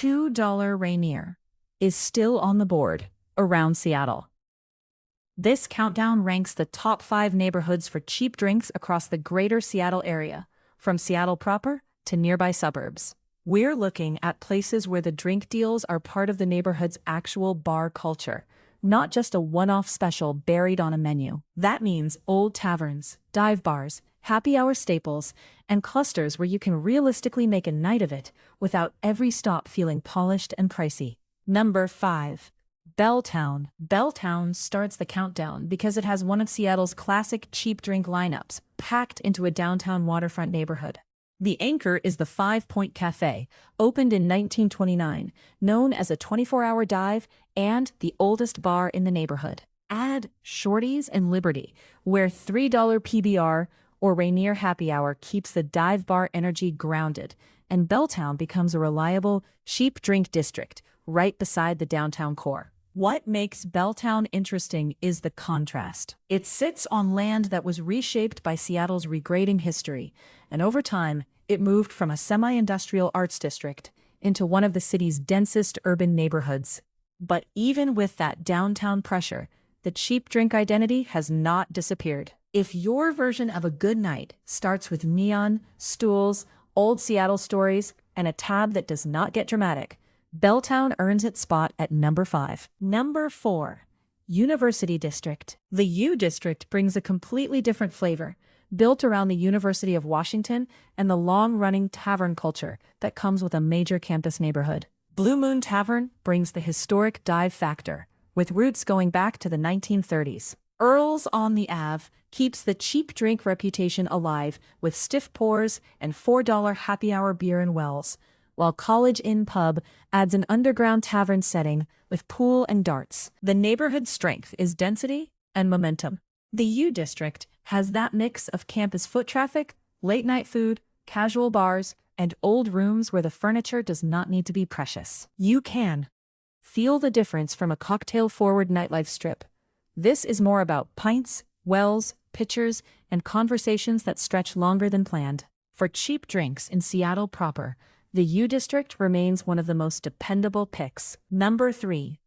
$2 Rainier is still on the board around Seattle. This countdown ranks the top 5 neighborhoods for cheap drinks across the greater Seattle area, from Seattle proper to nearby suburbs. We're looking at places where the drink deals are part of the neighborhood's actual bar culture, not just a one-off special buried on a menu. That means old taverns, dive bars, happy hour staples, and clusters where you can realistically make a night of it without every stop feeling polished and pricey. Number 5. Belltown. Belltown starts the countdown because it has one of Seattle's classic cheap drink lineups, packed into a downtown waterfront neighborhood. The anchor is the 5 Point Cafe, opened in 1929, known as a 24-hour dive and the oldest bar in the neighborhood. Add Shorty's and Liberty, where $3 PBR or Rainier happy hour keeps the dive bar energy grounded, and Belltown becomes a reliable, cheap drink district right beside the downtown core. What makes Belltown interesting is the contrast. It sits on land that was reshaped by Seattle's regrading history, and over time, it moved from a semi-industrial arts district into one of the city's densest urban neighborhoods. But even with that downtown pressure, the cheap drink identity has not disappeared. If your version of a good night starts with neon, stools, old Seattle stories, and a tab that does not get dramatic, Belltown earns its spot at number 5. Number 4. University District. The U District brings a completely different flavor, built around the University of Washington and the long-running tavern culture that comes with a major campus neighborhood. Moon Tavern brings the historic dive factor, with roots going back to the 1930s. Earl's on the Ave keeps the cheap drink reputation alive with stiff pours and $4 happy hour beer and wells, while College Inn Pub adds an underground tavern setting with pool and darts. The neighborhood's strength is density and momentum. The U District has that mix of campus foot traffic, late-night food, casual bars, and old rooms where the furniture does not need to be precious. You can feel the difference from a cocktail-forward nightlife strip. This is more about pints, wells, pitchers, and conversations that stretch longer than planned. For cheap drinks in Seattle proper, the U District remains one of the most dependable picks. Number 3.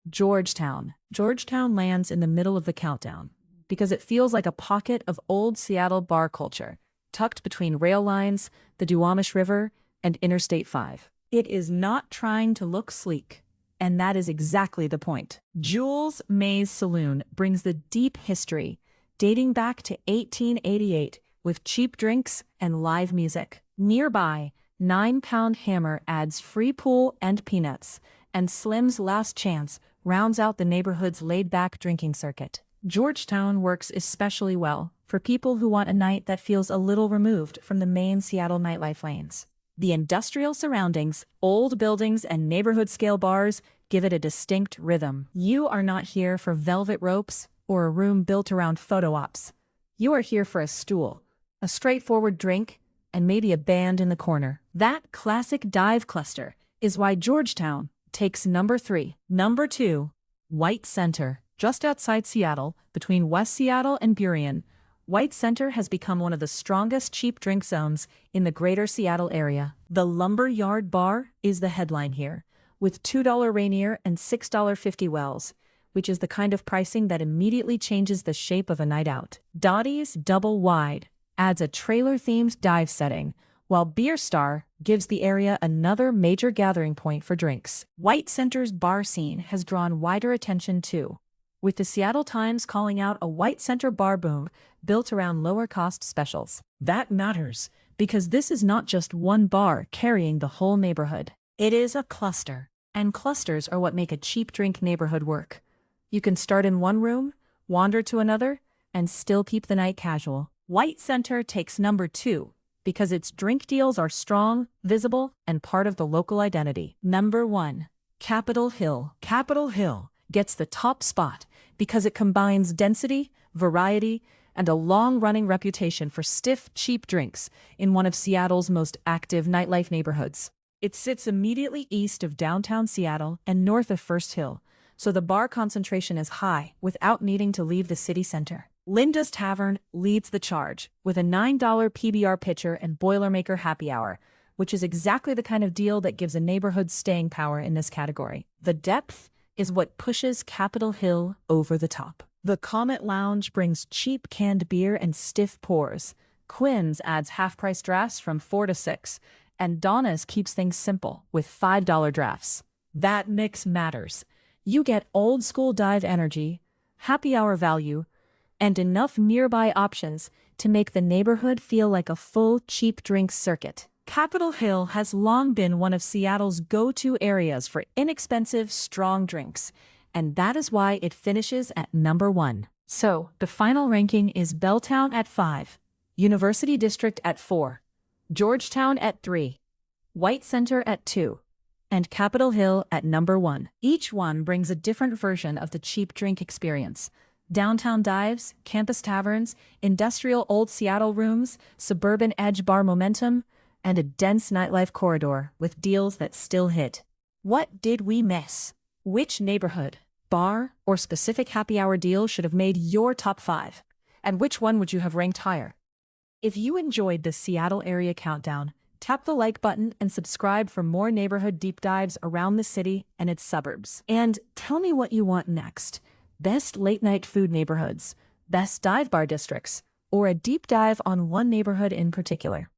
Georgetown. Georgetown lands in the middle of the countdown because it feels like a pocket of old Seattle bar culture, tucked between rail lines, the Duwamish River, and Interstate 5. It is not trying to look sleek, and that is exactly the point. Jules Maes Saloon brings the deep history, dating back to 1888, with cheap drinks and live music. Nearby, 9 Pound Hammer adds free pool and peanuts, and Slim's Last Chance rounds out the neighborhood's laid-back drinking circuit. Georgetown works especially well for people who want a night that feels a little removed from the main Seattle nightlife lanes. The industrial surroundings, old buildings, and neighborhood-scale bars give it a distinct rhythm. You are not here for velvet ropes or a room built around photo ops. You are here for a stool, a straightforward drink, and maybe a band in the corner. That classic dive cluster is why Georgetown takes number 3. Number 2. White Center. Just outside Seattle, between West Seattle and Burien, White Center has become one of the strongest cheap drink zones in the greater Seattle area. The Lumber Yard Bar is the headline here, with $2 Rainier and $6.50 Wells, which is the kind of pricing that immediately changes the shape of a night out. Dottie's Double Wide adds a trailer-themed dive setting, while Beer Star gives the area another major gathering point for drinks. White Center's bar scene has drawn wider attention too, with the Seattle Times calling out a White Center bar boom built around lower-cost specials. That matters, because this is not just one bar carrying the whole neighborhood. It is a cluster, and clusters are what make a cheap drink neighborhood work. You can start in one room, wander to another, and still keep the night casual. White Center takes number 2 because its drink deals are strong, visible, and part of the local identity. Number 1. Capitol Hill. Capitol Hill gets the top spot because it combines density, variety, and a long-running reputation for stiff, cheap drinks in one of Seattle's most active nightlife neighborhoods. It sits immediately east of downtown Seattle and north of First Hill, so the bar concentration is high without needing to leave the city center. Linda's Tavern leads the charge with a $9 PBR pitcher and Boilermaker happy hour, which is exactly the kind of deal that gives a neighborhood staying power in this category. The depth is what pushes Capitol Hill over the top. The Comet Lounge brings cheap canned beer and stiff pours. Quinn's adds half-price drafts from 4 to 6, and Donna's keeps things simple with $5 drafts. That mix matters. You get old-school dive energy, happy hour value, and enough nearby options to make the neighborhood feel like a full cheap drinks circuit. Capitol Hill has long been one of Seattle's go-to areas for inexpensive, strong drinks, and that is why it finishes at number 1. So, the final ranking is Belltown at 5, University District at 4, Georgetown at 3, White Center at 2, and Capitol Hill at number 1. Each one brings a different version of the cheap drink experience. Downtown dives, campus taverns, industrial old Seattle rooms, suburban edge bar momentum, and a dense nightlife corridor with deals that still hit. What did we miss? Which neighborhood, bar, or specific happy hour deal should have made your top 5? And which one would you have ranked higher? If you enjoyed the Seattle Area Countdown, tap the like button and subscribe for more neighborhood deep dives around the city and its suburbs. And tell me what you want next. Best late-night food neighborhoods, best dive bar districts, or a deep dive on one neighborhood in particular.